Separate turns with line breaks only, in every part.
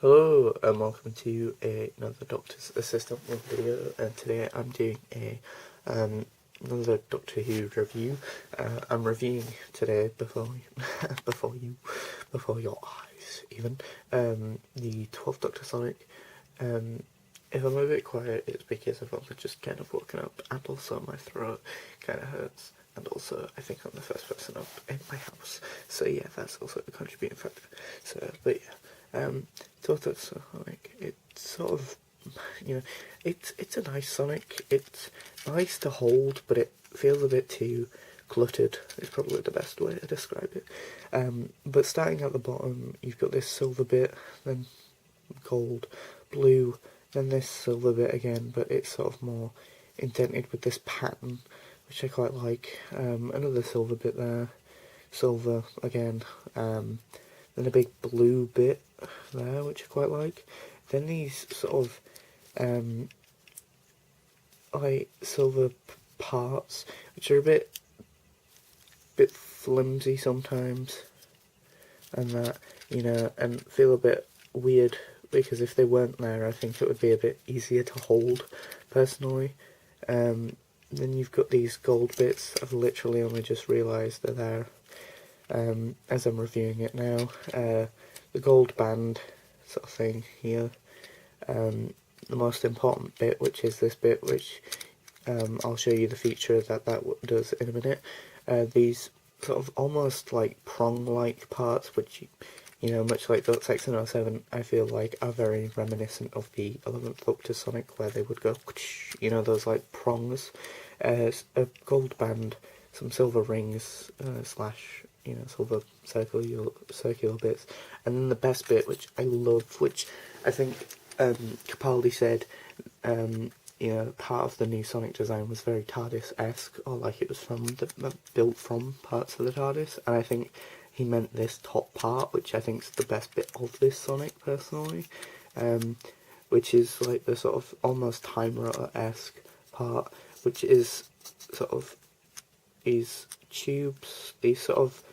Hello and welcome to another Doctor's Assistant video, and today I'm doing another Doctor Who review. I'm reviewing today before your eyes even the 12th Doctor Sonic. If I'm a bit quiet, it's because I've only just kind of woken up, and also my throat kind of hurts, and also I think I'm the first person up in my house, so yeah, that's also a contributing factor. So, but yeah. Thought that Sonic, it's sort of, it's a nice Sonic. It's nice to hold, but it feels a bit too cluttered. Is probably the best way to describe it. But starting at the bottom, you've got this silver bit, then gold, blue, then this silver bit again, but it's sort of more indented with this pattern, which I quite like. Another silver bit there, silver again. Then a big blue bit there, which I quite like. Then these sort of like silver parts, which are a bit flimsy sometimes, and that, and feel a bit weird, because if they weren't there, I think it would be a bit easier to hold, personally. Then you've got these gold bits. I've literally only just realised they're there as I'm reviewing it now. The gold band sort of thing here. The most important bit, which is this bit, which I'll show you the feature that does in a minute. These sort of almost like prong-like parts, which, much like Dot 607, I feel like are very reminiscent of the 11th Doctor Sonic, where they would go, those like prongs. A gold band, some silver rings, slash, silver circular bits, and then the best bit, which I love, which I think Capaldi said, part of the new Sonic design was very TARDIS-esque, or like it was built from parts of the TARDIS, and I think he meant this top part, which I think is the best bit of this Sonic, personally, which is like the sort of almost Time Rotor-esque part, which is sort of these tubes, these sort of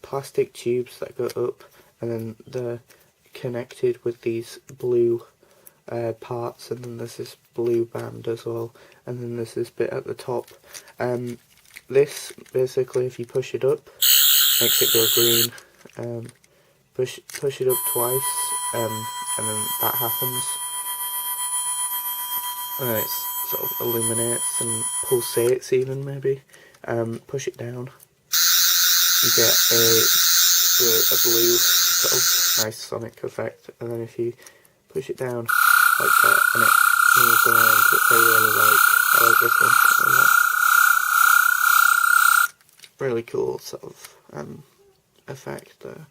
plastic tubes that go up, and then they're connected with these blue parts, and then there's this blue band as well, and then there's this bit at the top. This, basically, if you push it up, makes it go green. Push it up twice, and then that happens. And it sort of illuminates and pulsates even, maybe. Push it down, you get a blue sort of nice Sonic effect, and then if you push it down like that and it moves around, which I like this one. Really cool sort of effect there.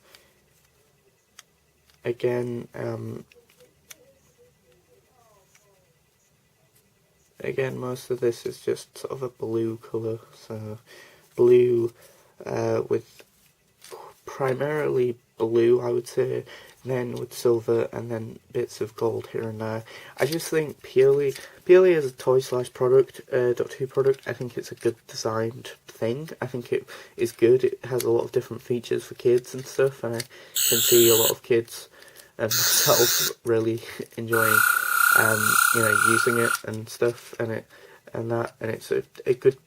Again, most of this is just sort of a blue colour, so blue with primarily blue, I would say, then with silver, and then bits of gold here and there. I just think purely as a toy slash product, Doctor Who product, I think it's a good designed thing. I think it is good. It has a lot of different features for kids and stuff, and I can see a lot of kids and myself really enjoying using it and stuff, and it's a good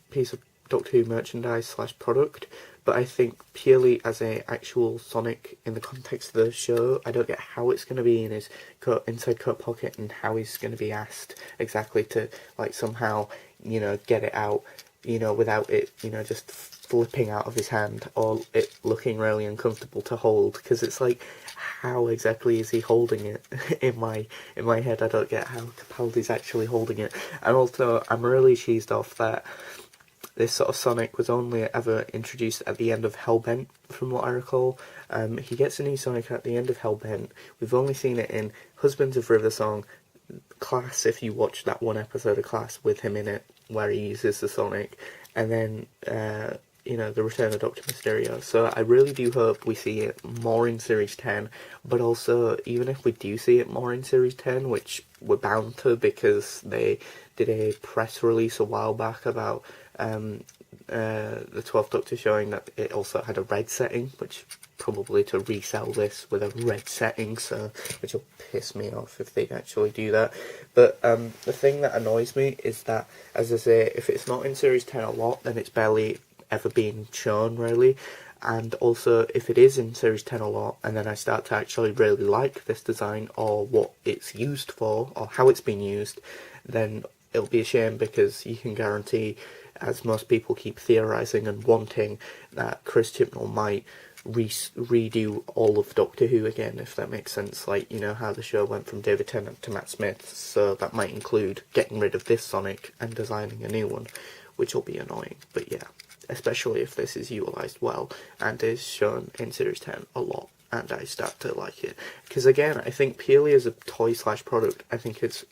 piece of Doctor Who merchandise slash product. But I think purely as a actual Sonic in the context of the show, I don't get how it's going to be in his inside coat pocket, and how he's going to be asked exactly to like somehow get it out without it just flipping out of his hand, or it looking really uncomfortable to hold, because it's like, how exactly is he holding it? in my head, I don't get how Capaldi's actually holding it. And also, I'm really cheesed off that this sort of Sonic was only ever introduced at the end of Hellbent, from what I recall. He gets a new Sonic at the end of Hellbent. We've only seen it in Husbands of Riversong, Class, if you watch that one episode of Class with him in it, where he uses the Sonic, and then, The Return of Dr. Mysterio. So I really do hope we see it more in Series 10, but also, even if we do see it more in Series 10, which we're bound to, because they did a press release a while back about the 12th Doctor showing that it also had a red setting, which probably to resell this with a red setting, so which will piss me off if they actually do that. But the thing that annoys me is that, as I say, if it's not in Series 10 a lot, then it's barely ever been shown, really. And also, if it is in Series 10 a lot, and then I start to actually really like this design, or what it's used for, or how it's been used, then it'll be a shame, because you can guarantee, as most people keep theorising and wanting, that Chris Chibnall might redo all of Doctor Who again, if that makes sense. Like, you know, how the show went from David Tennant to Matt Smith, so that might include getting rid of this Sonic and designing a new one, which will be annoying, but yeah. Especially if this is utilised well and is shown in Series 10 a lot, and I start to like it. Because again, I think purely as a toy/product, I think it's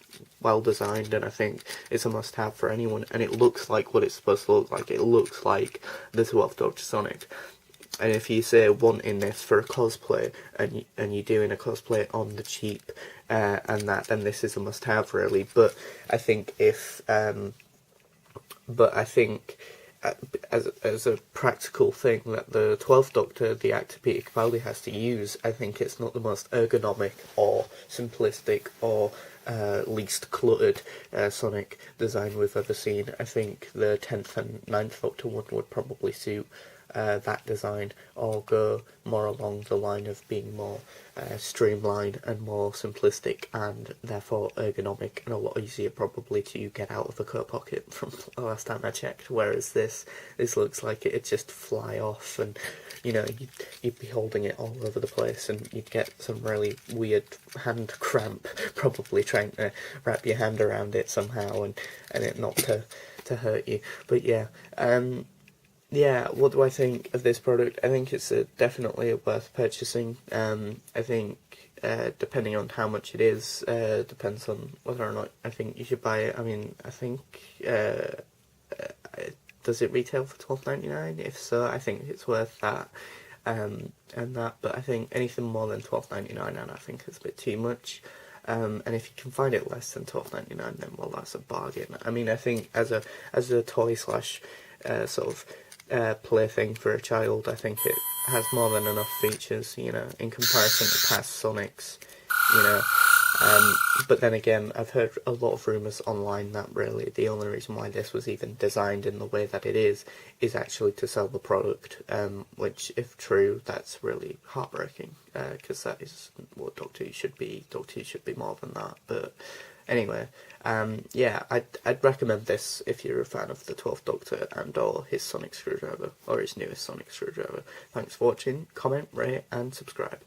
well designed, and I think it's a must-have for anyone, and it looks like what it's supposed to look like. It looks like the 12th Doctor Sonic. And if you say wanting this for a cosplay, and you're doing a cosplay on the cheap, and that, then this is a must-have, really. But I think if, as a practical thing that the 12th Doctor, the actor Peter Capaldi, has to use, I think it's not the most ergonomic or simplistic or least cluttered Sonic design we've ever seen. I think the 10th and 9th Doctor one would probably suit that design, or go more along the line of being more streamlined and more simplistic, and therefore ergonomic, and a lot easier probably to get out of a coat pocket from the last time I checked, whereas this looks like it'd just fly off, and you know, you'd be holding it all over the place, and you'd get some really weird hand cramp probably trying to wrap your hand around it somehow, and it not to hurt you. But yeah, yeah, what do I think of this product? I think it's definitely worth purchasing. I think, depending on how much it is, depends on whether or not I think you should buy it. I mean, I think, does it retail for $12.99? If so, I think it's worth that, and that, but I think anything more than $12.99, and I think it's a bit too much. And if you can find it less than $12.99, then, well, that's a bargain. I mean, I think as a toy slash sort of plaything for a child, I think it has more than enough features, you know, in comparison to past Sonics, you know. But then again, I've heard a lot of rumours online that really the only reason why this was even designed in the way that it is actually to sell the product, which, if true, that's really heartbreaking, because that is what Doctor Who should be. Doctor Who should be more than that, but anyway, yeah, I'd recommend this if you're a fan of the 12th Doctor and or his sonic screwdriver, or his newest sonic screwdriver. Thanks for watching, comment, rate and subscribe.